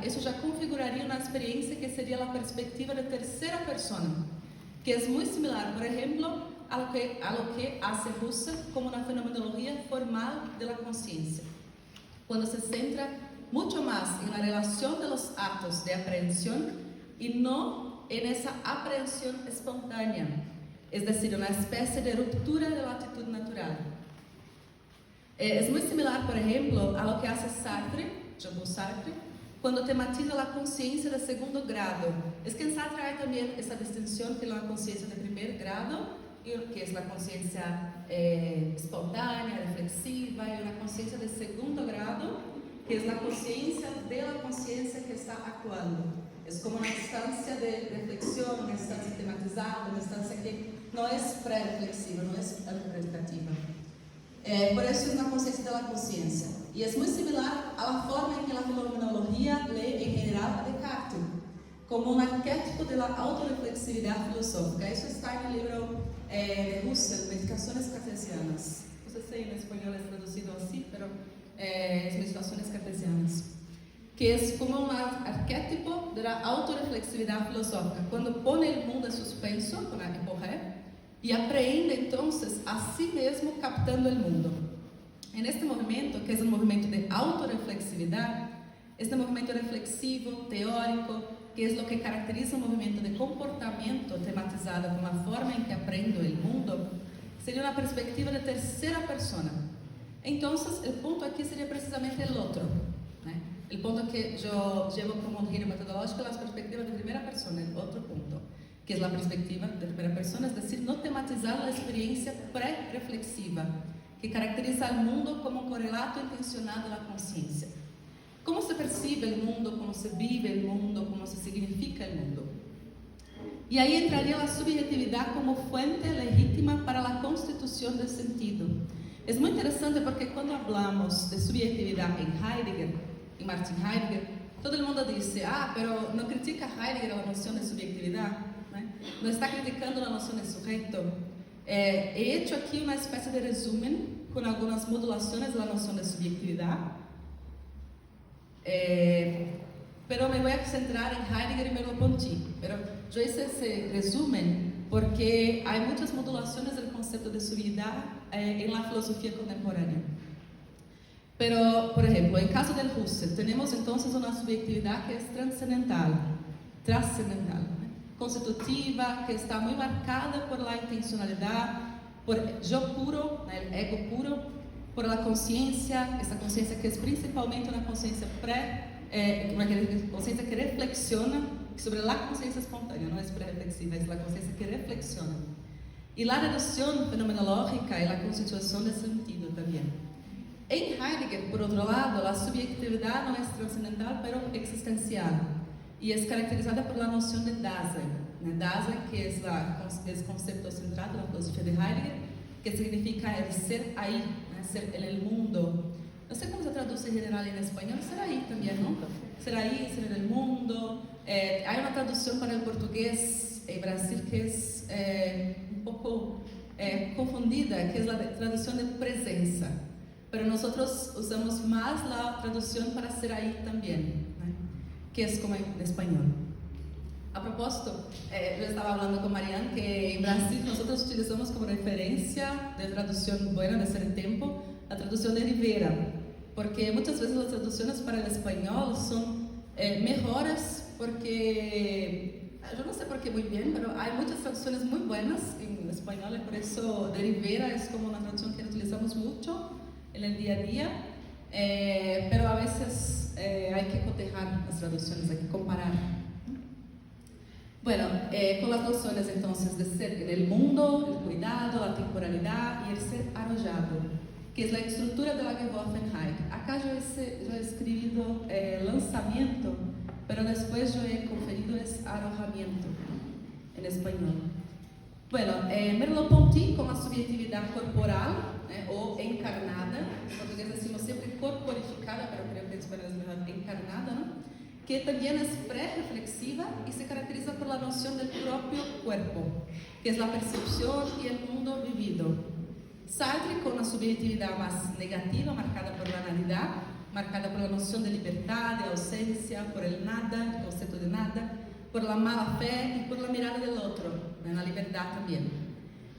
eso ya configuraría una experiencia que sería la perspectiva de tercera persona, que es muy similar, por ejemplo, a lo que hace Husserl como una fenomenología formal de la conciencia, cuando se centra mucho más en la relación de los actos de aprehensión y no en esa aprehensión espontánea, es decir, una especie de ruptura de la actitud natural. Es muy similar, por ejemplo, a lo que hace Sartre, Jean-Paul Sartre, cuando tematiza la conciencia de segundo grado. Es que en Sartre hay también esa distinción que la conciencia de primer grado, que es la conciencia espontánea, reflexiva, y una conciencia de segundo grado, que es la conciencia de la conciencia que está actuando. Es como una instancia de reflexión, una instancia tematizada, una instancia que no es pre-reflexiva, no es interpretativa. Por eso es una conciencia de la conciencia. Y es muy similar a la forma en que la fenomenología lee en general a Descartes, como un arquetipo de la autorreflexividad filosófica. Eso está en el libro de Husserl, Meditaciones Cartesianas. No sé si en español es traducido así, pero es Meditaciones Cartesianas. Que es como un arquetipo de la autorreflexividad filosófica, cuando pone el mundo en suspenso, con la epoge, y aprehende entonces a sí mismo captando el mundo. En este movimiento, que es un movimiento de autorreflexividad, este movimiento reflexivo, teórico, que es lo que caracteriza un movimiento de comportamiento tematizado con la forma en que aprendo el mundo, sería una perspectiva de tercera persona. Entonces, el punto aquí sería precisamente el otro, ¿eh? El punto que yo llevo como giro metodológico es la perspectiva de primera persona, el otro punto, que es la perspectiva de primera persona, es decir, no tematizar la experiencia pre-reflexiva, que caracteriza al mundo como un correlato intencionado de la conciencia. ¿Cómo se percibe el mundo? ¿Cómo se vive el mundo? ¿Cómo se significa el mundo? Y ahí entraría la subjetividad como fuente legítima para la constitución del sentido. Es muy interesante porque cuando hablamos de subjetividad en Heidegger, en Martin Heidegger, todo el mundo dice, pero no critica Heidegger la noción de subjetividad, no está criticando la noción de sujeto. He hecho aquí una especie de resumen con algunas modulaciones de la noción de subjetividad, pero me voy a centrar en Heidegger y Merleau-Ponty. Pero yo hice ese resumen porque hay muchas modulaciones del concepto de subjetividad en la filosofía contemporánea. Pero, por ejemplo, en el caso del Husserl, tenemos entonces una subjetividad que es trascendental, constitutiva, que está muy marcada por la intencionalidad, por el yo puro, el ego puro, por la conciencia, esa conciencia que es principalmente una conciencia una conciencia que reflexiona sobre la conciencia espontánea, no es pre-reflexiva, es la conciencia que reflexiona. Y la reducción fenomenológica y la constitución de sentido también. En Heidegger, por otro lado, la subjetividad no es trascendental, pero existencial, y es caracterizada por la noción de Dasein. Dasein, que es el concepto central de la filosofía de Heidegger, que significa el ser ahí, ser en el mundo. No sé cómo se traduce en general en español, ser ahí también, ¿no? Ser ahí, ser en el mundo. Hay una traducción para el portugués en Brasil que es un poco confundida, que es la traducción de presencia. Pero nosotros usamos más la traducción para ser ahí también, ¿no? Que es como en español. A propósito, yo estaba hablando con Marianne que en Brasil nosotros utilizamos como referencia de traducción buena de ser tiempo la traducción de Rivera, porque muchas veces las traducciones para el español son mejores porque, yo no sé por qué muy bien, pero hay muchas traducciones muy buenas en español y por eso de Rivera es como una traducción que utilizamos mucho en el día a día, pero a veces hay que cotejar las traducciones, hay que comparar. Bueno, con las nociones entonces de ser en el mundo, el cuidado, la temporalidad y el ser arrollado, que es la estructura de la Gewoffenheit. Acá yo he escrito lanzamiento, pero después yo he conferido es arrojamiento en español. Bueno, Merleau-Ponty con la subjetividad corporal o encarnada, en portugués decimos siempre corporificada, pero creo que en español es mejor encarnada, ¿no? Que también es pre-reflexiva y se caracteriza por la noción del propio cuerpo, que es la percepción y el mundo vivido. Sartre con una subjetividad más negativa, marcada por la banalidad, marcada por la noción de libertad, de ausencia, ausencia, por el nada, el concepto de nada, por la mala fe y por la mirada del otro, en la libertad también.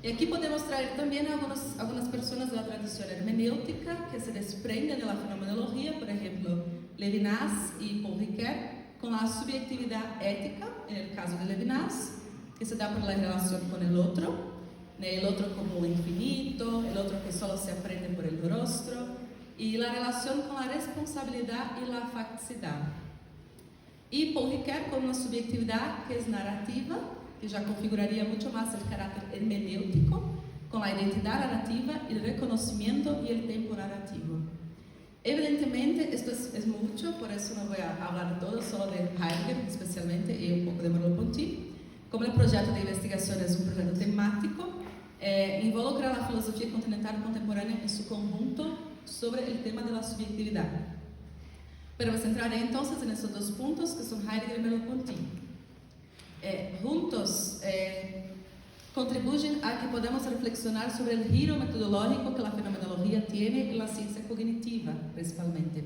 Y aquí podemos traer también algunas personas de la tradición hermenéutica que se desprenden de la fenomenología, por ejemplo, Levinas y Paul Ricoeur, con la subjetividad ética, en el caso de Levinas, que se da por la relación con el otro como infinito, el otro que solo se aprende por el rostro, y la relación con la responsabilidad y la facticidad. Y Paul Ricoeur con una subjetividad que es narrativa, que ya configuraría mucho más el carácter hermenéutico, con la identidad narrativa, el reconocimiento y el tiempo narrativo. Evidentemente, esto es mucho, por eso no voy a hablar de todo, solo de Heidegger especialmente y un poco de Merleau-Ponty. Como el proyecto de investigación es un proyecto temático, involucra la filosofía continental contemporánea en su conjunto sobre el tema de la subjetividad. Pero me centraré entonces en esos dos puntos que son Heidegger y Merleau-Ponty. Juntos contribuyen a que podamos reflexionar sobre el giro metodológico que la fenomenología tiene en la ciencia cognitiva, principalmente.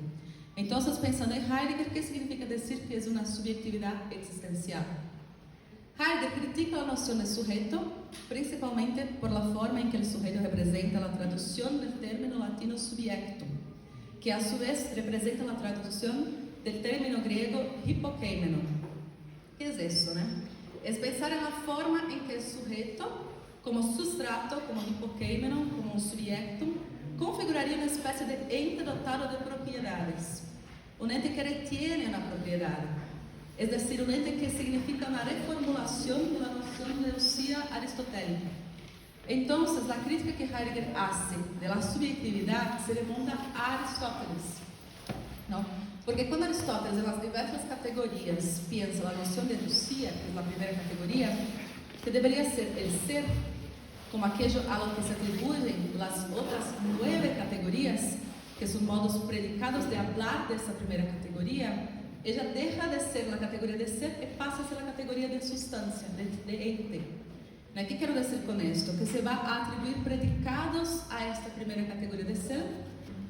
Entonces, pensando en Heidegger, ¿qué significa decir que es una subjetividad existencial? Heidegger critica la noción de sujeto, principalmente por la forma en que el sujeto representa la traducción del término latino subjectum, que a su vez representa la traducción del término griego hipokeimenon. ¿Qué es eso, no? Es pensar en la forma en que el sujeto, como sustrato, como hipokeimenon, como un subjectum, configuraría una especie de ente dotado de propiedades. Un ente que retiene una propiedad. Es decir, un ente que significa una reformulación de la noción de usía aristotélica. Entonces, la crítica que Heidegger hace de la subjetividad se remonta a Aristóteles, ¿no? Porque cuando Aristóteles, en las diversas categorías, piensa la noción de usía, que es la primera categoría, que debería ser el ser, como aquello a lo que se atribuyen las otras 9 categorías, que son modos predicados de hablar de esa primera categoría, ella deja de ser la categoría de ser y pasa a ser la categoría de sustancia, de ente. ¿Qué quiero decir con esto? Que se va a atribuir predicados a esta primera categoría de ser,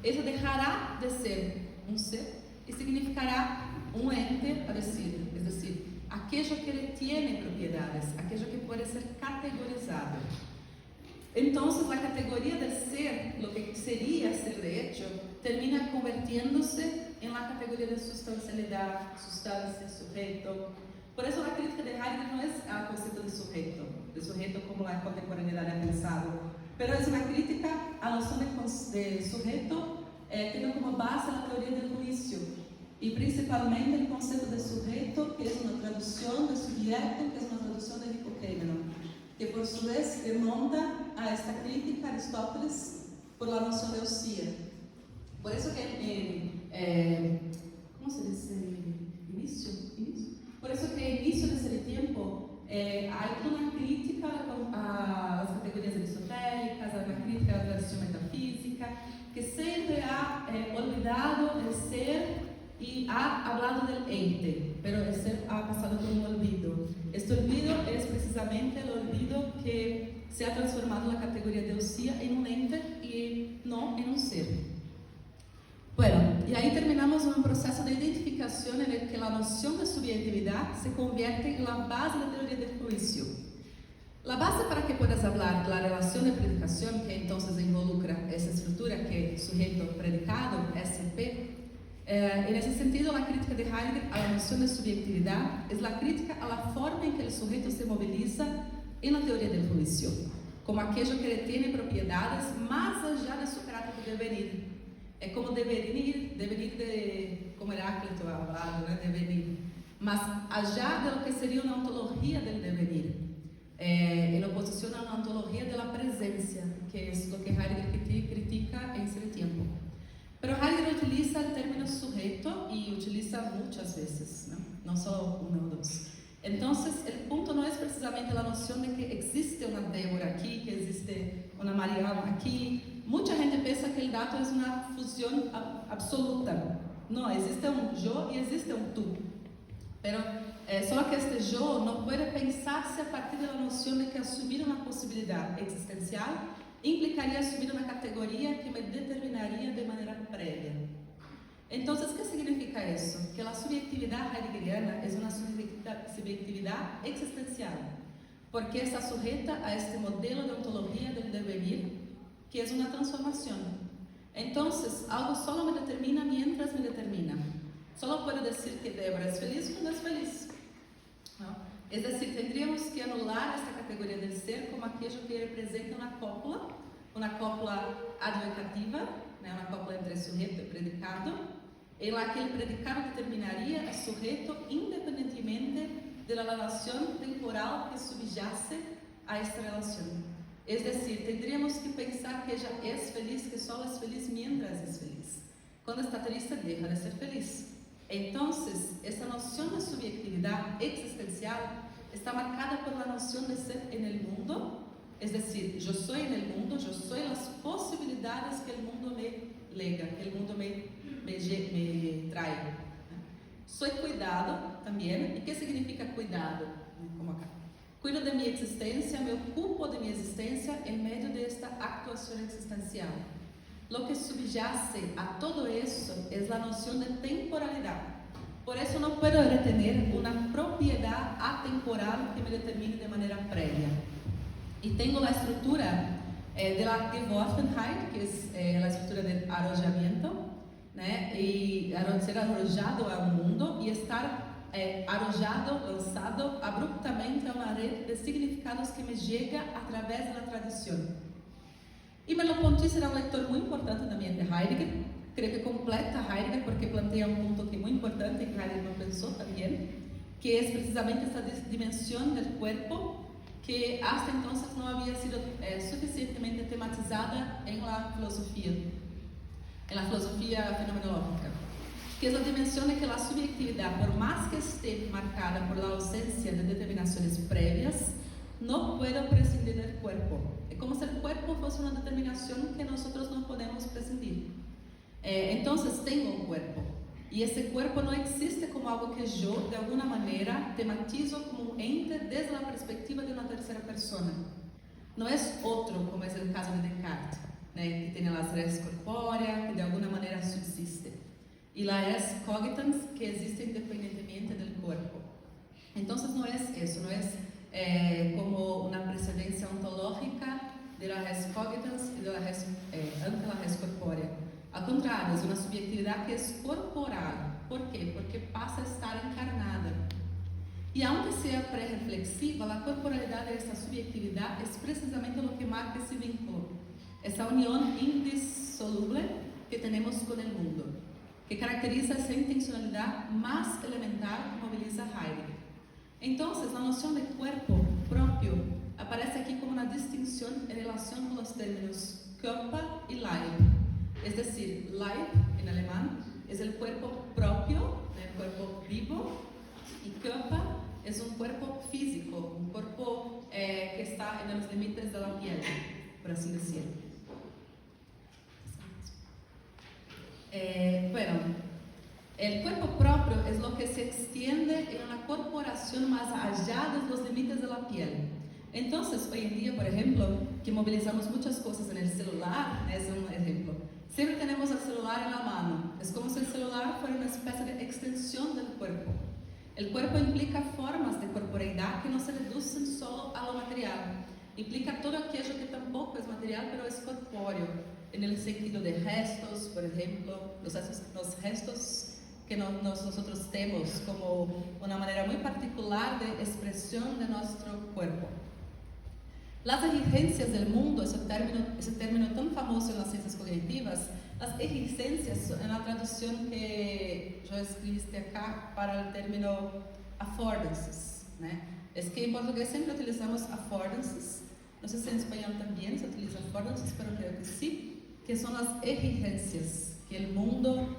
ella dejará de ser un ser y significará un ente, es decir, aquello que le tiene propiedades, aquello que puede ser categorizado. Entonces, la categoría de ser, lo que sería ser de hecho, termina convirtiéndose en la categoría de sustancialidad, sustancia, sujeto. Por eso la crítica de Heidegger no es al concepto de sujeto como la contemporaneidad ha pensado, pero es una crítica a la noción de sujeto teniendo como base la teoría del juicio y principalmente el concepto de sujeto, que es una traducción de subjecto, que es una traducción de hipokeimenon, que por su vez remonta a esta crítica a Aristóteles por la noción de usía. Por eso que ¿cómo se dice? Inicio. Por eso que en inicio de ese tiempo hay una crítica a las categorías aristotélicas, hay una crítica a la tradición metafísica, que siempre ha olvidado el ser y ha hablado del ente, pero el ser ha pasado por un olvido. Este olvido es precisamente el olvido que se ha transformado la categoría de usía en un ente y no en un ser. Bueno, y ahí terminamos un proceso de identificación en el que la noción de subjetividad se convierte en la base de la teoría del juicio. La base para que puedas hablar de la relación de predicación, que entonces involucra esa estructura que es sujeto-predicado, SP, en ese sentido, la crítica de Heidegger a la noción de subjetividad es la crítica a la forma en que el sujeto se moviliza en la teoría del juicio, como aquello que le tiene propiedades más allá de su carácter de devenir. Es como devenir de, como Heráclito ha hablado, ¿no? Devenir, más allá de lo que sería una ontología del devenir, en oposición a una ontología de la presencia, que es lo que Heidegger critica en ese tiempo. Pero Heidegger utiliza el término sujeto y utiliza muchas veces, no solo una o dos. Entonces, el punto no es precisamente la noción de que existe una Débora aquí, que existe una Mariana aquí. Mucha gente piensa que el dato es una fusión absoluta. No, existe un yo y existe un tú. Pero solo que este yo no puede pensarse a partir de la noción de que asumir una posibilidad existencial implicaría asumir una categoría que me determinaría de manera previa. Entonces, ¿qué significa eso? Que la subjetividad heideggeriana es una subjetividad existencial, porque está sujeta a este modelo de ontología del devenir, que es una transformación. Entonces, algo solo me determina mientras me determina. Solo puedo decir que Débora es feliz cuando es feliz, ¿no? Es decir, tendríamos que anular esta categoría del ser como aquello que representa una copla advocativa, né? Una copla entre sujeto y predicado, en la que el predicado determinaría el sujeto independientemente de la relación temporal que subyace a esta relación. Es decir, tendríamos que pensar que ella es feliz, que solo es feliz mientras es feliz. Cuando está triste, deja de ser feliz. Entonces, esta noción de subjetividad existencial está marcada por la noción de ser en el mundo, es decir, yo soy en el mundo, yo soy las posibilidades que el mundo me lega, que el mundo me trae. Soy cuidado también. ¿Y qué significa cuidado? Como acá. Cuido de mi existencia, me ocupo de mi existencia en medio de esta actuación existencial. Lo que subyace a todo eso es la noción de temporalidad. Por eso no puedo retener una propiedad atemporal que me determine de manera previa. Y tengo la estructura de la Geworfenheit, que es la estructura del arrojamiento, ¿no? Y ser arrojado a un mundo y estar arrojado, lanzado abruptamente a una red de significados que me llega a través de la tradición. Y Merleau-Ponty será un lector muy importante también de Heidegger. Creo que completa Heidegger porque plantea un punto que es muy importante y que Heidegger no pensó también, que es precisamente esta dimensión del cuerpo que hasta entonces no había sido suficientemente tematizada en la filosofía fenomenológica, que es la dimensión de que la subjetividad, por más que esté marcada por la ausencia de determinaciones previas, no puede prescindir del cuerpo. Es como si el cuerpo fuese una determinación que nosotros no podemos prescindir. Entonces tengo un cuerpo, y ese cuerpo no existe como algo que yo, de alguna manera, tematizo como un ente desde la perspectiva de una tercera persona. No es otro, como es el caso de Descartes, né, que tiene la res corpórea, que de alguna manera subsiste, y la res cogitans, que existe independientemente del cuerpo. Entonces no es eso, no es como una precedencia ontológica de la res cogitans y de la res, ante la res corpórea. Al contrario, es una subjetividad que es corporal. ¿Por qué? Porque pasa a estar encarnada. Y aunque sea pré-reflexiva, la corporalidad de esta subjetividad es precisamente lo que marca ese vínculo, esa unión indisoluble que tenemos con el mundo, que caracteriza esa intencionalidad más elemental que moviliza Heidegger. Entonces, la noción de cuerpo propio aparece aquí como una distinción en relación con los términos Körper y Leib. Es decir, Leib en alemán es el cuerpo propio, el cuerpo vivo, y Körper es un cuerpo físico, un cuerpo que está en los límites de la piel, por así decirlo. Bueno, el cuerpo propio es lo que se extiende en una corporación más allá de los límites de la piel. Entonces, hoy en día, por ejemplo, que movilizamos muchas cosas en el celular, es un ejemplo. Siempre tenemos el celular en la mano. Es como si el celular fuera una especie de extensión del cuerpo. El cuerpo implica formas de corporeidad que no se reducen solo a lo material. Implica todo aquello que tampoco es material, pero es corpóreo, en el sentido de gestos, por ejemplo, los gestos que nosotros tenemos como una manera muy particular de expresión de nuestro cuerpo. Las exigencias del mundo, ese término tan famoso en las ciencias cognitivas, las exigencias en la traducción que yo escribiste acá para el término affordances, ¿no? Es que en portugués siempre utilizamos affordances, no sé si en español también se utiliza affordances, pero creo que sí, que son las exigencias que el mundo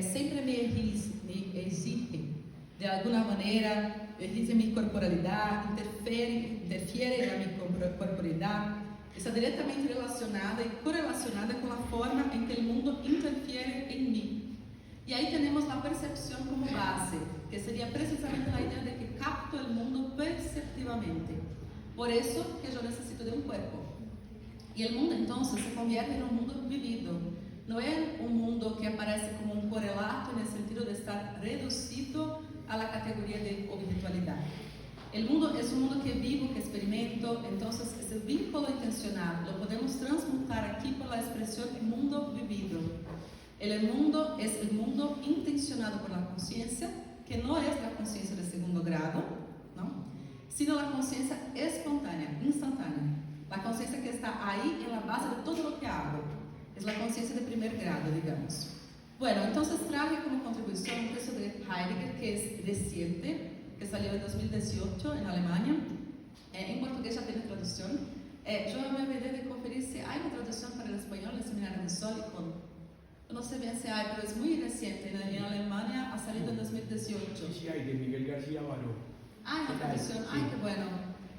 siempre me exige, de alguna manera, exige mi corporalidad, interfiere en mi corporalidad, está directamente relacionada y correlacionada con la forma en que el mundo interfiere en mí. Y ahí tenemos la percepción como base, que sería precisamente la idea de que capto el mundo perceptivamente. Por eso que yo necesito de un cuerpo. Y el mundo entonces se convierte en un mundo vivido, não é um mundo que aparece como um correlato no sentido de estar reduzido à categoria de objetualidade. O mundo é um mundo que vivo, que experimento, então esse vínculo intencional lo podemos transmutar aqui por la expressão mundo vivido. El mundo es el mundo intencionado por la conciencia, que no es la conciencia de segundo grado, ¿no? Sino la conciencia espontánea, instantánea. La conciencia que está ahí en la base de todo lo que hago. Es la conciencia de primer grado, digamos. Bueno, entonces traje como contribución un texto de Heidegger que es reciente, que salió en 2018 en Alemania. En portugués ya tiene traducción. Yo me olvidé de conferir si hay una traducción para el español del Seminario de Solikon. No sé bien si hay, pero es muy reciente. En Alemania ha salido en 2018. Sí, hay, de Miguel García Baró. Ah, una traducción. Ay, qué bueno.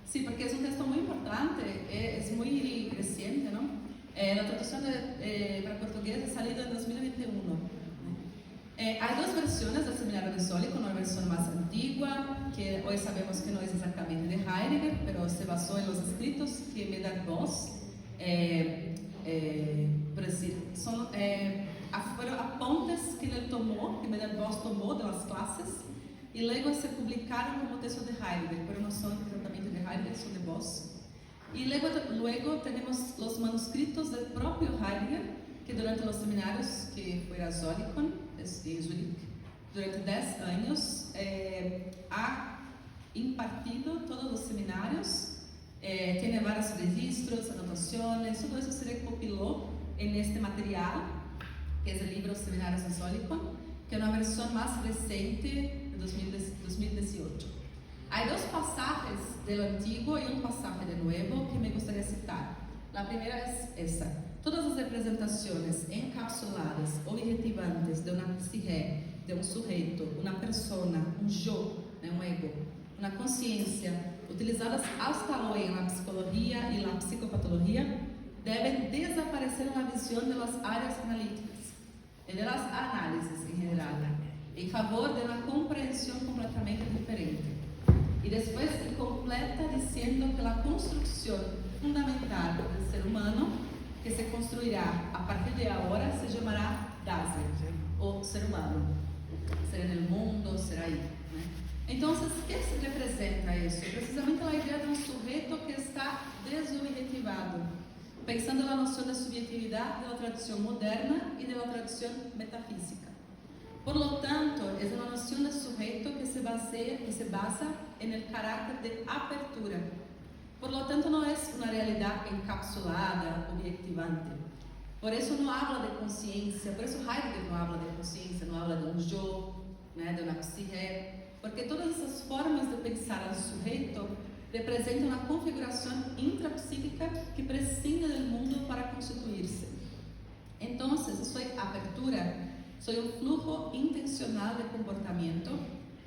Sí, porque es un texto muy importante, es muy reciente, ¿no? La traducción para portugués ha salido en 2021. Hay dos versiones del Seminario de Solikon, una versión más antigua, que hoy sabemos que no es exactamente de Heidegger, pero se basó en los escritos que Medard Voss, por decir, fueron apuntes que él tomó, que Medard Voss tomó de las clases, y luego se publicaron como textos de Heidegger, pero no son exactamente de Heidegger, son de Voss. Y luego tenemos los manuscritos del propio Heidegger, que durante los seminarios que fue a Solikon, en Zurich, durante 10 años, ha impartido todos los seminarios, tiene varios registros, anotaciones, todo eso se recopiló en este material, que es el libro Seminarios de Solikon, que es una versión más reciente de 2018. Hay dos pasajes de lo antiguo y un pasaje de nuevo que me gustaría citar. La primera es esa. Todas las representaciones encapsuladas, objetivantes de una psique, de un sujeto, una persona, un yo, un ego, una conciencia, utilizadas hasta hoy en la psicología y la psicopatología, deben desaparecer en la visión de las áreas analíticas y de las análisis en general, en favor de una comprensión completamente diferente. Y después completa diciendo que la construcción fundamental del ser humano, que se construirá a partir de ahora, se llamará Dasein, o ser humano. Ser en el mundo, ser ahí. Entonces, ¿qué se representa eso? Precisamente la idea de un sujeto que está desobjetivado, pensando en la noción de subjetividad de la tradición moderna y de la tradición metafísica. Por lo tanto, es una noción de sujeto que se basa en el carácter de apertura. Por lo tanto, no es una realidad encapsulada, objetivante. Por eso no habla de conciencia, por eso Heidegger no habla de conciencia, no habla de un yo, de una psique, porque todas esas formas de pensar al sujeto representan una configuración intrapsíquica que prescinde del mundo para constituirse. Entonces, soy apertura, soy un flujo intencional de comportamiento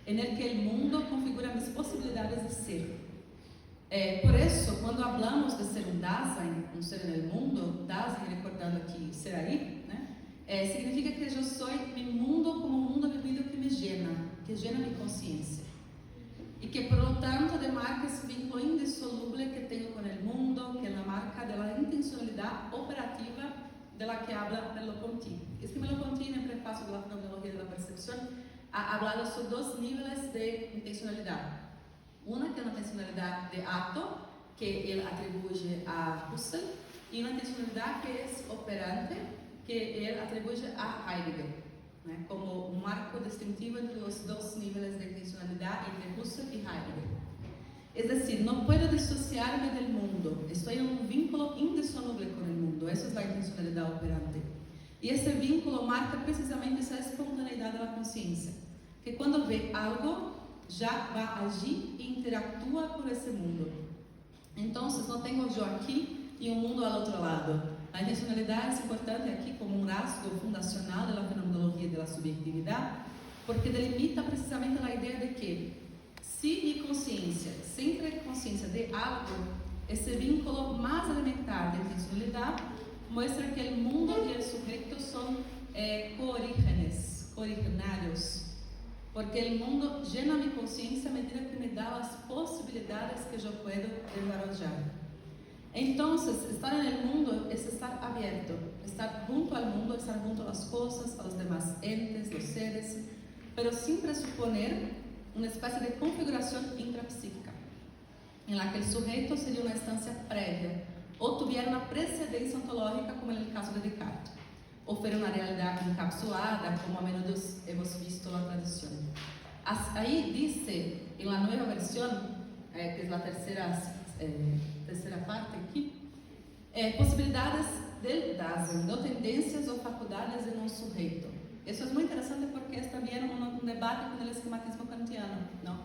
en el que el mundo configura mis posibilidades de ser. Por eso, cuando hablamos de ser un Dasein, un ser en el mundo, Dasein, recordando aquí, ser ahí, significa que yo soy mi mundo como un mundo vivido que me llena mi conciencia. Y que por lo tanto demarca ese vínculo indisoluble que tengo con el mundo, que es la marca de la intencionalidad operativa de la que habla Merleau-Ponty. Es que Merleau-Ponty, en el prefacio de la fenomenología de la percepción, ha hablado sobre dos niveles de intencionalidad. Una que es una intencionalidad de acto, que él atribuye a Husserl, y una intencionalidad que es operante, que él atribuye a Heidegger, como un marco distintivo entre los dos niveles de intencionalidad entre Husserl y Heidegger. Es decir, no puedo disociarme del mundo, estoy en un vínculo indisoluble con el mundo, eso es la intencionalidad operante. Y ese vínculo marca precisamente esa espontaneidad de la conciencia, que cuando ve algo, ya va allí e interactúa con ese mundo. Entonces, no tengo yo aquí y un mundo al otro lado. La intencionalidad es importante aquí como un rasgo fundacional de la fenomenología de la subjetividad, porque delimita precisamente la idea de que si mi conciencia, siempre conciencia de algo, ese vínculo más elemental de intencionalidad, muestra que el mundo y el sujeto son cooriginarios, porque el mundo llena mi conciencia a medida que me da las posibilidades que yo puedo desarrollar. Entonces, estar en el mundo es estar abierto, estar junto al mundo, estar junto a las cosas, a los demás entes, los seres, pero sin presuponer una especie de configuración intrapsíquica, en la que el sujeto sería una instancia previa o tuviera una precedencia ontológica, como en el caso de Descartes, o fuera una realidad encapsulada, como a menudo hemos visto en la tradición. Ahí dice, en la nueva versión, que es la tercera parte aquí, posibilidades del Dasein, no tendencias o facultades en un sujeto. Eso es muy interesante porque es también un debate con el esquematismo kantiano, ¿no?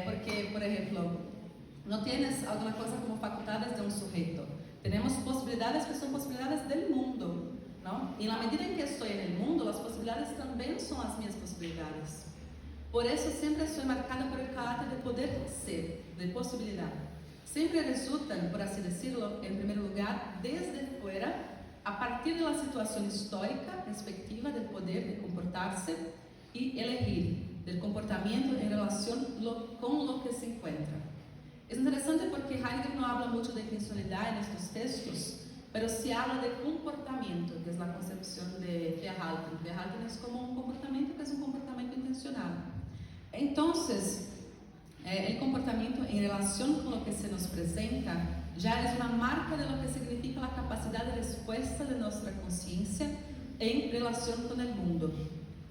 Porque, por ejemplo, no tienes alguna cosa como facultades de un sujeto. Tenemos posibilidades que son posibilidades del mundo, ¿no? Y en la medida en que estoy en el mundo, las posibilidades también son las mías posibilidades. Por eso siempre estoy marcada por el carácter de poder ser, de posibilidad. Siempre resultan, por así decirlo, en primer lugar, desde fuera, a partir de la situación histórica respectiva del poder de comportarse y elegir, del comportamiento en relación con lo que se encuentra. Es interesante porque Heidegger no habla mucho de intencionalidad en estos textos, pero sí habla de comportamiento, que es la concepción de Verhalten. Verhalten es como un comportamiento que es un comportamiento intencional. Entonces, el comportamiento en relación con lo que se nos presenta ya es una marca de lo que significa la capacidad de respuesta de nuestra conciencia en relación con el mundo.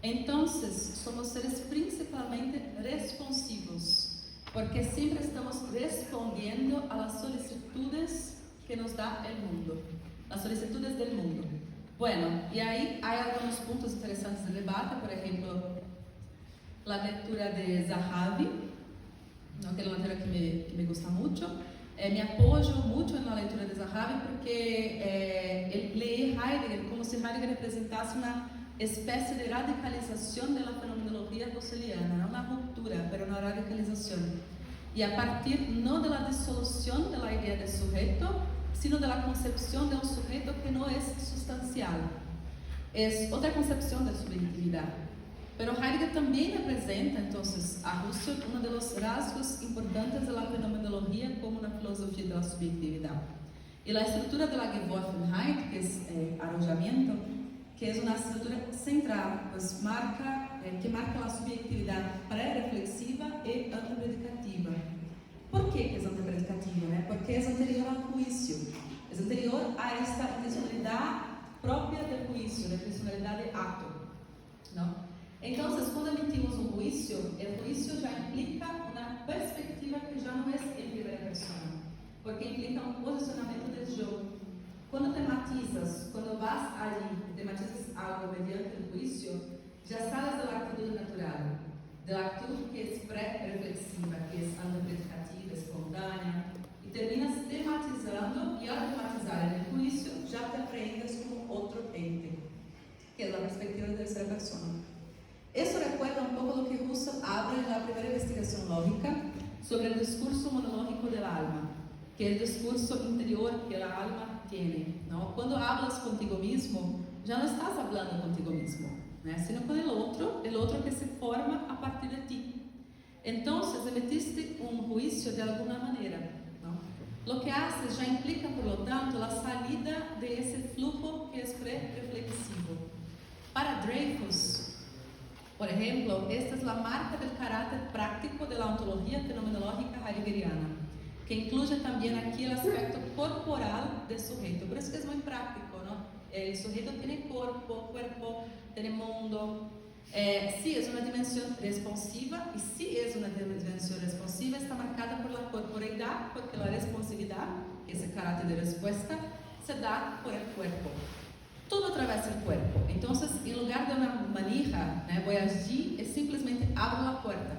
Entonces, somos seres principalmente responsivos, porque siempre estamos respondiendo a las solicitudes que nos da el mundo, las solicitudes del mundo. Bueno, y ahí hay algunos puntos interesantes de debate, por ejemplo, la lectura de Zahavi, ¿no? Que es una lectura que me gusta mucho. Me apoyo mucho en la lectura de Zahavi porque leí Heidegger como si Heidegger representase una especie de radicalización de la fenomenología husserliana, no una ruptura, pero una radicalización. Y a partir no de la disolución de la idea de sujeto, sino de la concepción de un sujeto que no es sustancial. Es otra concepción de subjetividad. Pero Heidegger también representa, entonces, a Husserl uno de los rasgos importantes de la fenomenología como una filosofía de la subjetividad. Y la estructura de la Geworfenheit, que es arrollamiento, que es una estructura central, pues que marca la subjetividad pré-reflexiva y antepredicativa. ¿Por qué es antepredicativa? Porque es anterior al juicio, es anterior a esta intencionalidad propia del juicio, la intencionalidad de acto, ¿no? Entonces, cuando emitimos un juicio, el juicio ya implica una perspectiva que ya no es en primera persona, porque implica un posicionamiento del yo. Cuando tematizas, cuando vas allí, tematizas algo mediante el juicio, ya sales de la actitud natural, de la actitud que es pre-reflexiva, que es antepredicativa, espontánea, y terminas tematizando, y al tematizar en el juicio, ya te aprehendes como otro ente, que es la perspectiva de tercera persona. Eso recuerda un poco lo que Husserl abre en la primera investigación lógica sobre el discurso monológico del alma, que es el discurso interior que la alma tiene, ¿no? Cuando hablas contigo mismo, ya no estás hablando contigo mismo, ¿no? Sino con el otro que se forma a partir de ti. Entonces, emitiste un juicio de alguna manera, ¿no? Lo que haces ya implica, por lo tanto, la salida de ese flujo que es pre-reflexivo. Para Dreyfus, por ejemplo, esta es la marca del carácter práctico de la ontología fenomenológica heideggeriana, que incluye también aquí el aspecto corporal del sujeto. Por eso es muy práctico, ¿no? El sujeto tiene cuerpo, tiene mundo. Sí es una dimensión responsiva, y sí es una dimensión responsiva, está marcada por la corporeidad, porque la responsividad, ese carácter de respuesta, se da por el cuerpo. Todo atraviesa el cuerpo. Entonces, en lugar de una manija, voy allí y simplemente abro la puerta.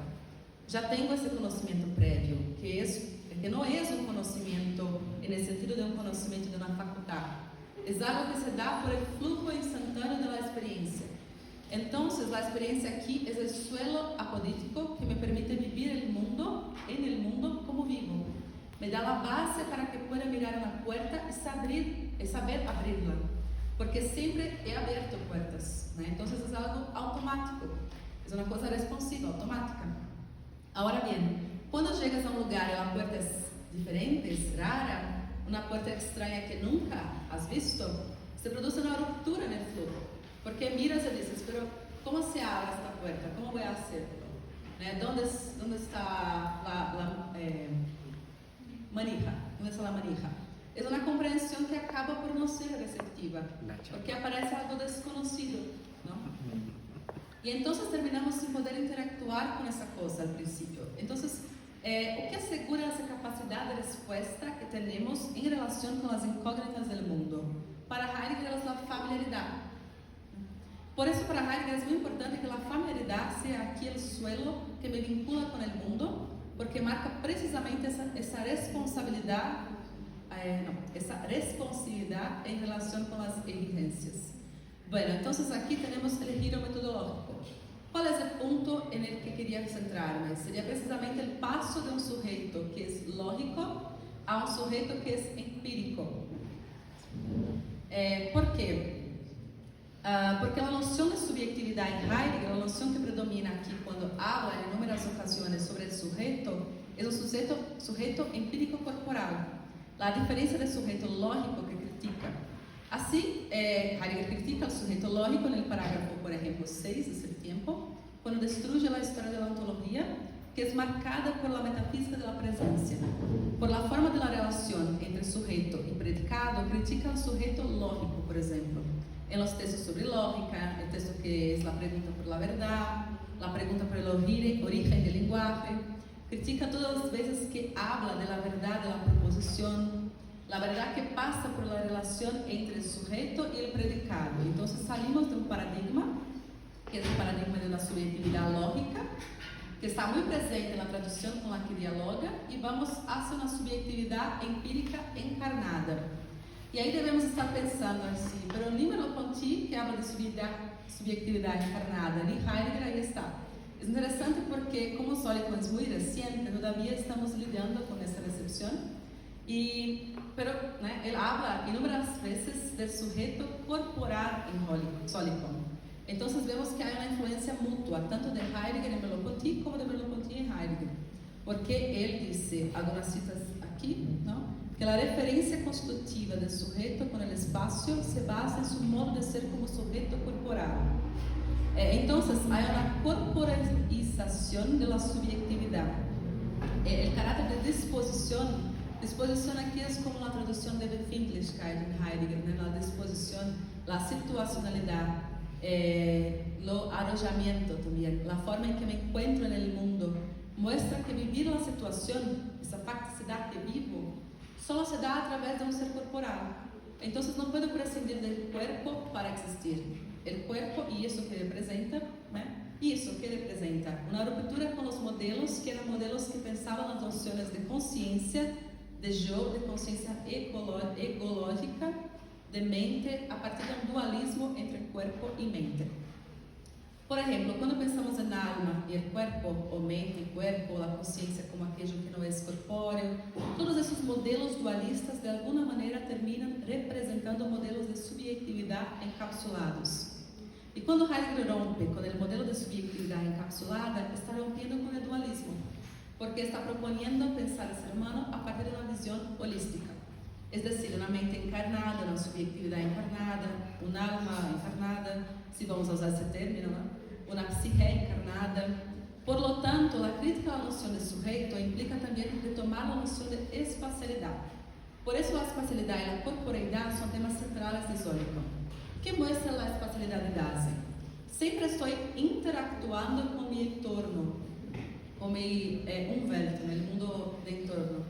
Ya tengo ese conocimiento previo, que no es un conocimiento en el sentido de un conocimiento de una facultad. Es algo que se da por el flujo instantáneo de la experiencia. Entonces, la experiencia aquí es el suelo apodítico que me permite vivir en el mundo como vivo. Me da la base para que pueda mirar una puerta y saber abrirla. Porque siempre he abierto puertas, ¿no? Entonces es algo automático, es una cosa responsiva, automática. Ahora bien, cuando llegas a un lugar y la puerta es diferente, es rara, una puerta extraña que nunca has visto, se produce una ruptura en el flujo. Porque miras y dices, pero ¿cómo se abre esta puerta? ¿Cómo voy a hacerlo? ¿Dónde está la manija? ¿Dónde está la manija? Es una comprensión que acaba por no ser receptiva, porque aparece algo desconocido, ¿no? Y entonces terminamos sin poder interactuar con esa cosa al principio. Entonces, o que asegura essa capacidade de resposta que temos em relação com as incógnitas do mundo? Para Heidegger, é a familiaridade. Por isso, para Heidegger, é muito importante que a familiaridade seja aqui o suelo que me vincula com o mundo, porque marca precisamente essa responsabilidade, essa responsividade em relação com as exigências. Bueno, então aqui temos o giro metodológico. ¿Cuál es el punto en el que quería centrarme? Sería precisamente el paso de un sujeto que es lógico a un sujeto que es empírico. ¿Por qué? Porque la noción de subjetividad en Heidegger, la noción que predomina aquí cuando habla en numerosas ocasiones sobre el sujeto, es un sujeto empírico corporal. La diferencia del sujeto lógico que critica. Así, Heidegger critica al sujeto lógico en el parágrafo, por ejemplo, 6 de Ser Tiempo, cuando destruye la historia de la ontología, que es marcada por la metafísica de la presencia. Por la forma de la relación entre sujeto y predicado, critica al sujeto lógico, por ejemplo. En los textos sobre lógica, el texto que es la pregunta por la verdad, la pregunta por el origen del lenguaje, critica todas las veces que habla de la verdad de la proposición, la verdad que pasa por la relación entre el sujeto y el predicado. Entonces salimos de un paradigma, que es el paradigma de una subjetividad lógica, que está muy presente en la tradición con la que dialoga, y vamos hacia una subjetividad empírica encarnada. Y ahí debemos estar pensando así, pero ni Merleau-Ponty, que habla de subjetividad encarnada, ni Heidegger, ahí está. Es interesante porque, como Sólico es muy reciente, todavía estamos lidiando con esa recepción. Pero él habla inúmeras veces del sujeto corporal en Sólico. Entonces vemos que hay una influencia mutua, tanto de Heidegger en Merleau-Ponty como de Merleau-Ponty en Heidegger. Porque él dice, algunas citas aquí, ¿no?, que la referencia constitutiva del sujeto con el espacio se basa en su modo de ser como sujeto corporal. Entonces hay una corporalización de la subjetividad. El carácter de disposición aquí es como la traducción de Befindlichkeit en Heidegger, ¿no? La disposición, la situacionalidad, lo arrojamiento también, la forma en que me encuentro en el mundo, muestra que vivir la situación, esa facticidad que vivo, solo se da a través de un ser corporal. Entonces no puedo prescindir del cuerpo para existir. El cuerpo y eso que representa, y eso que representa una ruptura con los modelos, que eran modelos que pensaban las nociones de conciencia, de yo, de conciencia ecológica, de mente, a partir de un dualismo entre cuerpo y mente. Por ejemplo, cuando pensamos en alma y el cuerpo, o mente y cuerpo, la conciencia como aquello que no es corpóreo, todos esos modelos dualistas de alguna manera terminan representando modelos de subjetividad encapsulados. Y cuando Heidegger rompe con el modelo de subjetividad encapsulada, está rompiendo con el dualismo, porque está proponiendo pensar el ser humano a partir de una visión holística. Es decir, una mente encarnada, una subjetividad encarnada, un alma encarnada, si vamos a usar ese término, ¿no?, una psique encarnada. Por lo tanto, la crítica a la noción de sujeto implica también retomar la noción de espacialidad. Por eso la espacialidad y la corporeidad son temas centrales de Sólico. ¿Qué muestra la espacialidad de Dasein? Siempre estoy interactuando con mi entorno, con mi umwelt, el mundo de entorno.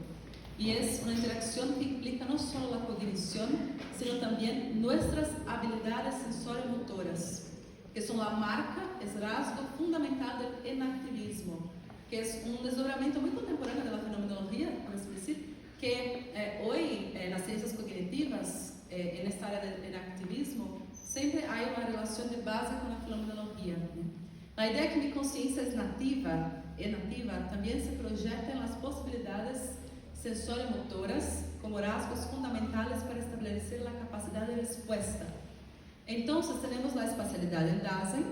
Y es una interacción que implica no solo la cognición, sino también nuestras habilidades sensorio-motoras, que son la marca, es rasgo fundamental del enactivismo, que es un desdobramento muy contemporáneo de la fenomenología, por así decir, que hoy en las ciencias cognitivas, en esta área del enactivismo, siempre hay una relación de base con la fenomenología. La idea que mi conciencia es nativa, también se proyecta en las posibilidades sensorio-motoras como rasgos fundamentales para establecer la capacidad de respuesta. Entonces tenemos la espacialidad en Dasein.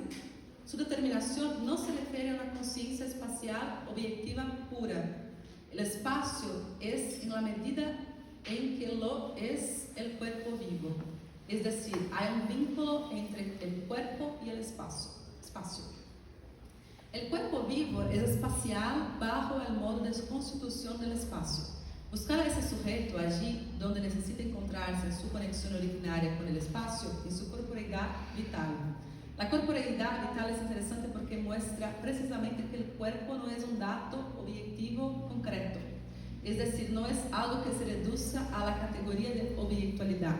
Su determinación no se refiere a una conciencia espacial objetiva pura. El espacio es, en la medida en que lo es el cuerpo vivo. Es decir, hay un vínculo entre el cuerpo y el espacio. El cuerpo vivo es espacial bajo el modo de constitución del espacio. Buscar a ese sujeto allí donde necesita encontrarse en su conexión originaria con el espacio y su corporeidad vital. La corporeidad vital es interesante porque muestra precisamente que el cuerpo no es un dato objetivo concreto. Es decir, no es algo que se reduzca a la categoría de objetualidad.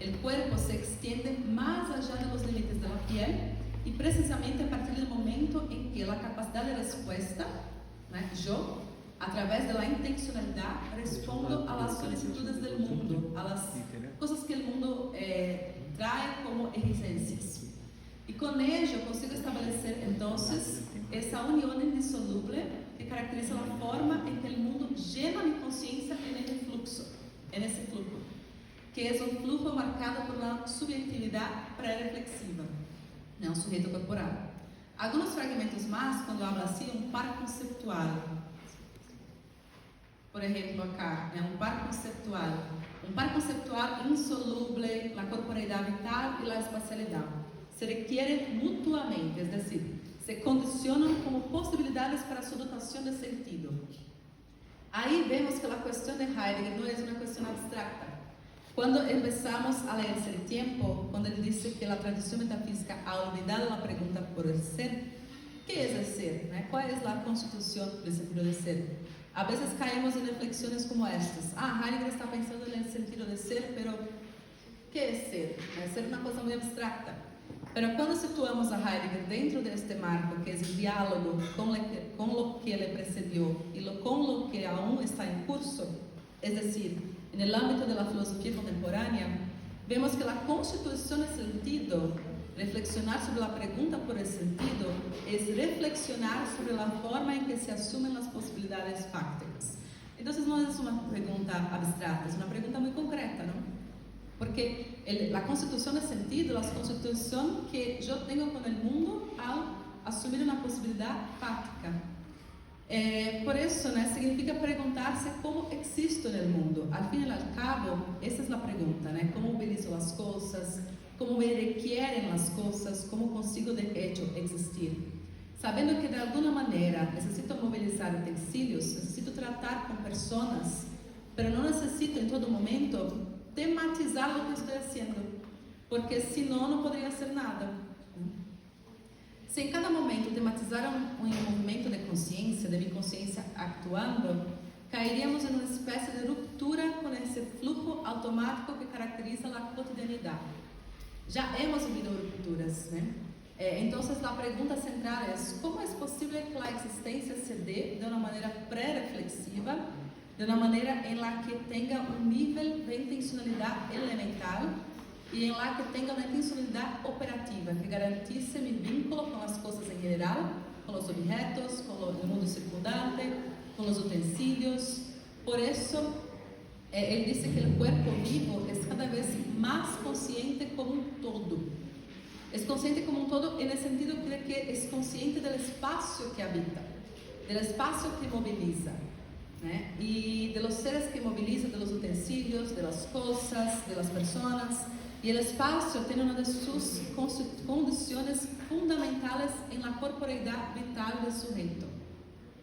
El cuerpo se extiende más allá de los límites de la piel y precisamente a partir del momento en que la capacidad de respuesta, yo, a través de la intencionalidad, respondo a las solicitudes del mundo, a las cosas que el mundo trae como exigencias. Y con ello consigo establecer entonces esa unión indisoluble que caracteriza la forma en que el mundo llena mi conciencia en ese flujo, que es un flujo marcado por la subjetividad pré-reflexiva, un sujeto corporal. Algunos fragmentos más, cuando habla así, un par conceptual. Por ejemplo, acá, un par conceptual insoluble, la corporeidad vital y la espacialidad. Se requieren mutuamente, es decir, se condicionan como posibilidades para su dotación de sentido. Ahí vemos que la cuestión de Heidegger no es una cuestión abstracta. Cuando empezamos a leer el tiempo, cuando él dice que la tradición metafísica ha olvidado la pregunta por el ser, ¿qué es el ser? ¿Cuál es la constitución del sentido de ser? A veces caemos en reflexiones como estas. Heidegger está pensando en el sentido de ser, pero ¿qué es ser? Ser es una cosa muy abstracta. Pero cuando situamos a Heidegger dentro de este marco, que es el diálogo con lo que le precedió y con lo que aún está en curso, es decir, en el ámbito de la filosofía contemporánea, vemos que la constitución del sentido, reflexionar sobre la pregunta por el sentido, es reflexionar sobre la forma en que se asumen las posibilidades fácticas. Entonces no es una pregunta abstracta, es una pregunta muy concreta, ¿no? Porque la constitución del sentido, la constitución que yo tengo con el mundo al asumir una posibilidad fáctica. Por eso, significa preguntarse cómo existo en el mundo. Al fin y al cabo, esa es la pregunta, ¿Cómo utilizo las cosas? ¿Cómo me requieren las cosas? ¿Cómo consigo de hecho existir? Sabiendo que de alguna manera necesito movilizar utensilios, necesito tratar con personas, pero no necesito en todo momento tematizar lo que estoy haciendo, porque si no, no podría hacer nada. Si en cada momento tematizara un movimento de conciencia, de mi conciencia actuando, caeríamos en una especie de ruptura con ese flujo automático que caracteriza la cotidianidad. Ya hemos vivido rupturas, Entonces la pregunta central es: ¿cómo es posible que la existencia se dé de una manera pré-reflexiva, de una manera en la que tenga un nivel de intencionalidad elemental y en la que tenga una intencionalidad operativa que garantice mi vínculo con las cosas en general, con los objetos, con el mundo circundante, con los utensilios? Por eso, él dice que el cuerpo vivo es cada vez más consciente como un todo. Es consciente como un todo en el sentido de que es consciente del espacio que habita, del espacio que moviliza, y de los seres que moviliza, de los utensilios, de las cosas, de las personas. Y el espacio tiene una de sus condiciones fundamentales en la corporeidad vital del sujeto.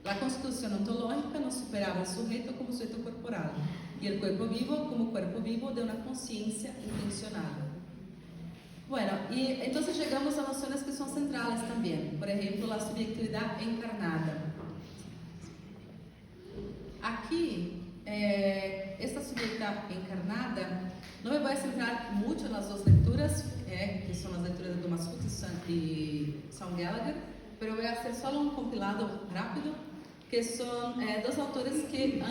La constitución ontológica nos superaba el sujeto como sujeto corporal y el cuerpo vivo como cuerpo vivo de una conciencia intencionada. Bueno, y entonces llegamos a nociones que son centrales también. Por ejemplo, la subjetividad encarnada. Aquí, esta subjetividad encarnada, no me voy a centrar mucho en las dos lecturas, que son las lecturas de Thomas Hutchison y Sam Gallagher, pero voy a hacer solo un compilado rápido, que son dos autores que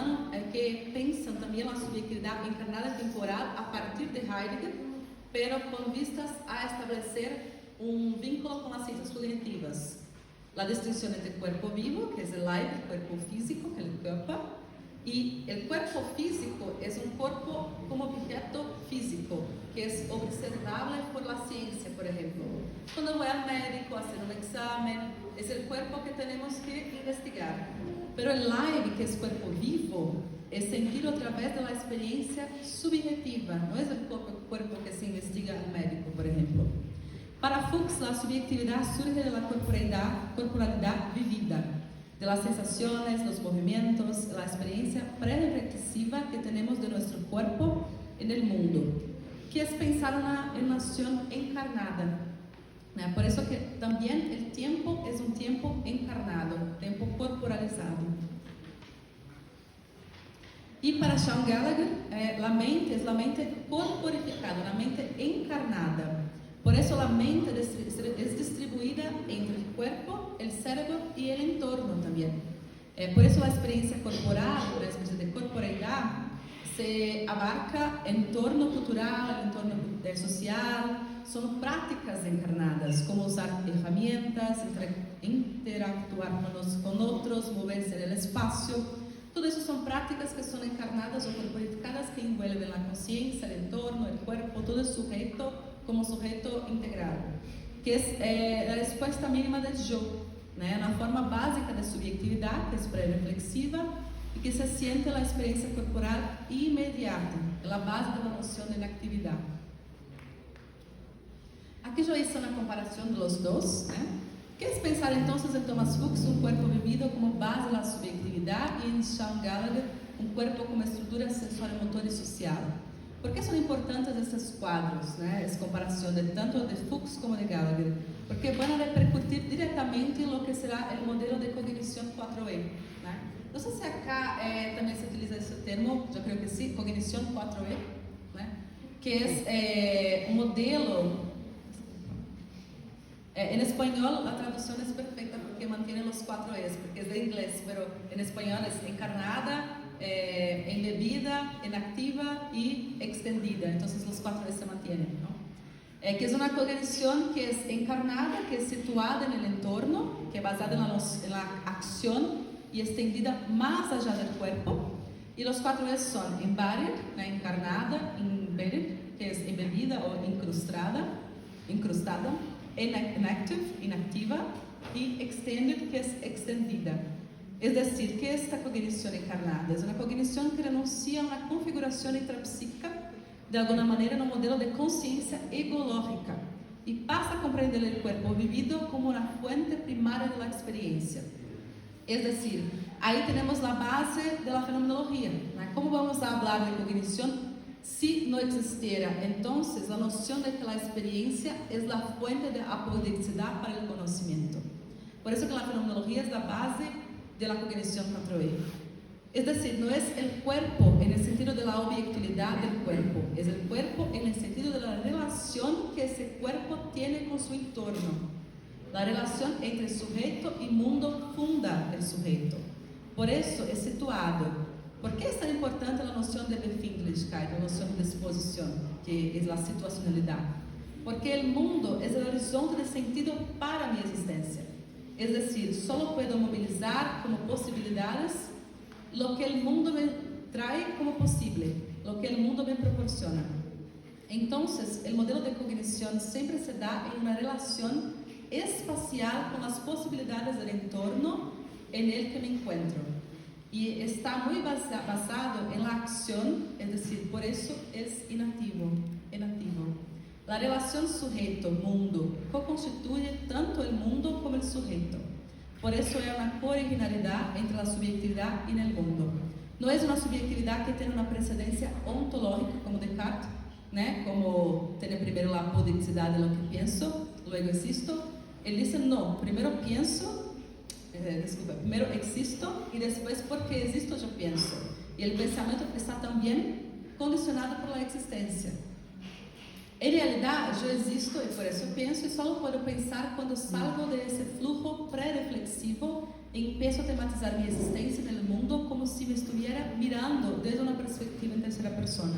piensan también la subjetividad encarnada temporal a partir de Heidegger, pero con vistas a establecer un vínculo con las ciencias cognitivas. La distinción entre cuerpo vivo, que es el Leib, el cuerpo físico, que es el Körper, y el cuerpo físico es un cuerpo como objeto físico, que es observable por la ciencia, por ejemplo. Cuando voy al médico a hacer un examen, es el cuerpo que tenemos que investigar. Pero el Leib, que es cuerpo vivo, es sentirlo a través de la experiencia subjetiva, no es el cuerpo que se investiga al médico, por ejemplo. Para Fuchs, la subjetividad surge de la corporalidad vivida, de las sensaciones, los movimientos, la experiencia prereflexiva que tenemos de nuestro cuerpo en el mundo, que es pensar en una acción encarnada. Por eso que también el tiempo es un tiempo encarnado, tiempo corporalizado. Y para Sean Gallagher, la mente es la mente corporificada, la mente encarnada. Por eso la mente es distribuida entre el cuerpo, el cerebro y el entorno también. Por eso la experiencia corporal, la experiencia de corporeidad, se abarca entorno cultural, entorno social, son prácticas encarnadas, como usar herramientas, interactuar con otros, moverse en el espacio. Todo eso son prácticas que son encarnadas o corporificadas que envuelven la conciencia, el entorno, el cuerpo, todo el sujeto como sujeto integral, que es la respuesta mínima del yo, una forma básica de subjetividad que es prereflexiva y que se siente la experiencia corporal inmediata, la base de la noción de la actividad. Aquí yo hice una comparación de los dos. ¿Qué es pensar entonces en Thomas Fuchs un cuerpo vivido como base de la subjetividad y en Sean Gallagher un cuerpo como estructura sensual, motor y social? ¿Por qué son importantes estos cuadros, esa comparación de tanto de Fuchs como de Gallagher? Porque van a repercutir directamente en lo que será el modelo de cognición 4E. No sé si acá también se utiliza ese termo, yo creo que sí, cognición 4E, que es un modelo. En español la traducción es perfecta porque mantiene los 4 E's, porque es de inglés, pero en español es encarnada, embebida, inactiva y extendida. Entonces los 4 E's se mantienen, ¿no? Que es una cognición que es encarnada, que es situada en el entorno, que es basada en la acción y extendida más allá del cuerpo. Y los 4 E's son embodied, encarnada, embedded, que es embebida o incrustada, inactive, inactiva, y extended, que es extendida. Es decir, que esta cognición encarnada es una cognición que renuncia a una configuración intrapsíquica, de alguna manera en un modelo de conciencia egológica, y pasa a comprender el cuerpo vivido como una fuente primaria de la experiencia. Es decir, ahí tenemos la base de la fenomenología. ¿Cómo vamos a hablar de cognición si no existiera entonces la noción de que la experiencia es la fuente de apoderidad para el conocimiento? Por eso que la fenomenología es la base de la cognición 4E. Es decir, no es el cuerpo en el sentido de la objetividad del cuerpo, es el cuerpo en el sentido de la relación que ese cuerpo tiene con su entorno. La relación entre sujeto y mundo funda el sujeto. Por eso es situado. ¿Por qué es tan importante la noción de Befindlichkeit, la noción de disposición, que es la situacionalidad? Porque el mundo es el horizonte de sentido para mi existencia. Es decir, solo puedo movilizar como posibilidades lo que el mundo me trae como posible, lo que el mundo me proporciona. Entonces, el modelo de cognición siempre se da en una relación espacial con las posibilidades del entorno en el que me encuentro. Y está muy basado en la acción, es decir, por eso es inactivo. La relación sujeto-mundo co-constituye tanto el mundo como el sujeto. Por eso hay una cooriginalidad entre la subjetividad y el mundo. No es una subjetividad que tiene una precedencia ontológica como Descartes, como tiene primero la apodicticidad de lo que pienso, luego existo. Él dice, no, primero existo y después porque existo yo pienso. Y el pensamiento está también condicionado por la existencia. En realidad yo existo y por eso pienso y solo puedo pensar cuando salgo de ese flujo prereflexivo y empiezo a tematizar mi existencia en el mundo como si me estuviera mirando desde una perspectiva en tercera persona.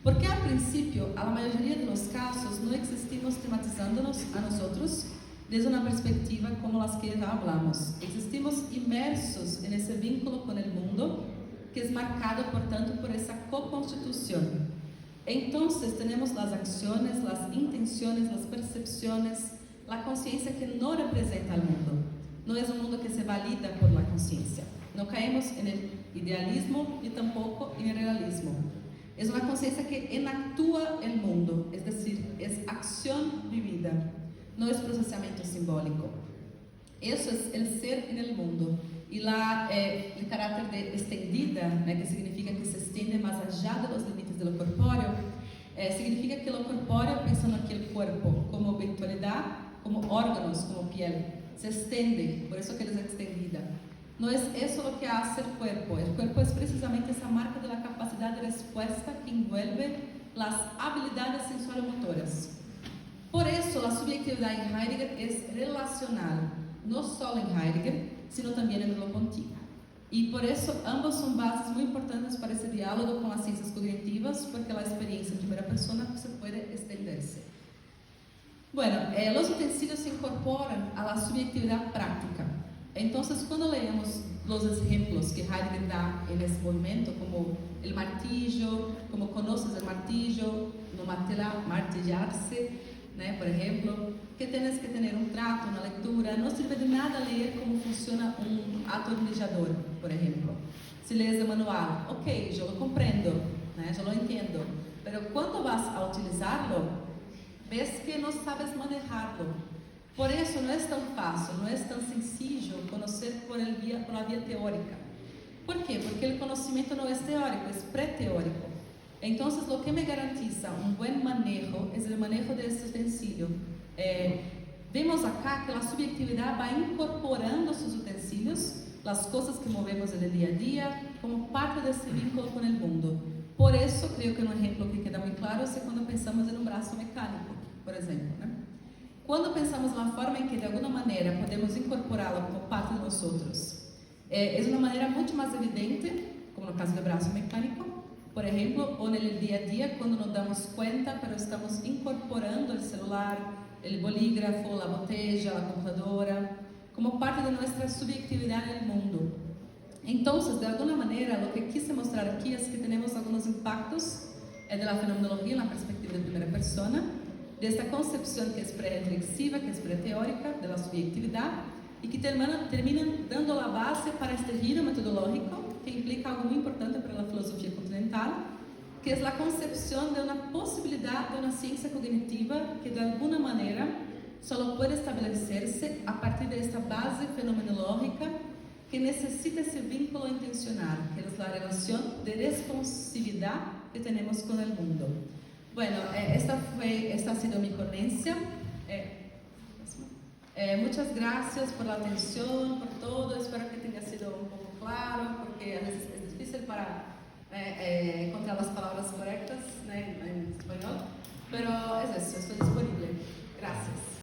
Porque al principio, a la mayoría de los casos, no existimos tematizándonos a nosotros desde una perspectiva como las que ya hablamos. Existimos inmersos en ese vínculo con el mundo que es marcado, por tanto, por esa co-constitución. Entonces tenemos las acciones, las intenciones, las percepciones, la conciencia que no representa al mundo. No es un mundo que se valida por la conciencia. No caemos en el idealismo y tampoco irrealismo. Es una conciencia que enactúa el mundo, es decir, es acción vivida, no es procesamiento simbólico. Eso es el ser en el mundo. Y el carácter de extendida, que significa que se extiende más allá de los límites de lo corpóreo, significa que lo corpóreo, pensando aquí el cuerpo como virtualidad, como órganos, como piel, se extiende, por eso que es extendida. No es eso lo que hace el cuerpo es precisamente esa marca de la capacidad de respuesta que envuelve las habilidades sensual-motoras. Por eso la subjetividad en Heidegger es relacional, no solo en Heidegger, sino también en Merleau-Ponty. Y por eso ambos son bases muy importantes para ese diálogo con las ciencias cognitivas, porque la experiencia en primera persona se puede extenderse. Bueno, los utensilios se incorporan a la subjetividad práctica. Entonces, cuando leemos los ejemplos que Heidegger da en ese momento, como el martillo, como conoces el martillo, no martillarse, por ejemplo, que tienes que tener un trato, una lectura, no sirve de nada leer cómo funciona un atornillador, por ejemplo. Si lees el manual, ok, yo lo comprendo, yo lo entiendo, pero cuando vas a utilizarlo, ves que no sabes manejarlo. Por eso no es tan fácil, no es tan sencillo conocer por la vía teórica. ¿Por qué? Porque el conocimiento no es teórico, es preteórico. Entonces, lo que me garantiza un buen manejo es el manejo de este utensilio. Vemos acá que la subjetividad va incorporando sus utensilios, las cosas que movemos en el día a día, como parte de ese vínculo con el mundo. Por eso, creo que un ejemplo que queda muy claro es cuando pensamos en un brazo mecánico, por ejemplo, Cuando pensamos en la forma en que de alguna manera podemos incorporarlo como parte de nosotros, es una manera mucho más evidente, como en el caso del brazo mecánico, por ejemplo, o en el día a día, cuando nos damos cuenta, pero estamos incorporando el celular, el bolígrafo, la botella, la computadora, como parte de nuestra subjetividad en el mundo. Entonces, de alguna manera, lo que quise mostrar aquí es que tenemos algunos impactos de la fenomenología en la perspectiva de primera persona, de esta concepción que es prereflexiva, que es preteórica de la subjetividad y que terminan dando la base para este giro metodológico que implica algo muy importante para la filosofía continental, que es la concepción de una posibilidad de una ciencia cognitiva que de alguna manera solo puede establecerse a partir de esta base fenomenológica que necesita ese vínculo intencional, que es la relación de responsividad que tenemos con el mundo. Bueno, esta ha sido mi ponencia. Muchas gracias por la atención, por todo. Espero que tenga sido un poco claro, porque a veces es difícil para encontrar las palabras correctas en español. Pero es eso, estoy disponible. Gracias.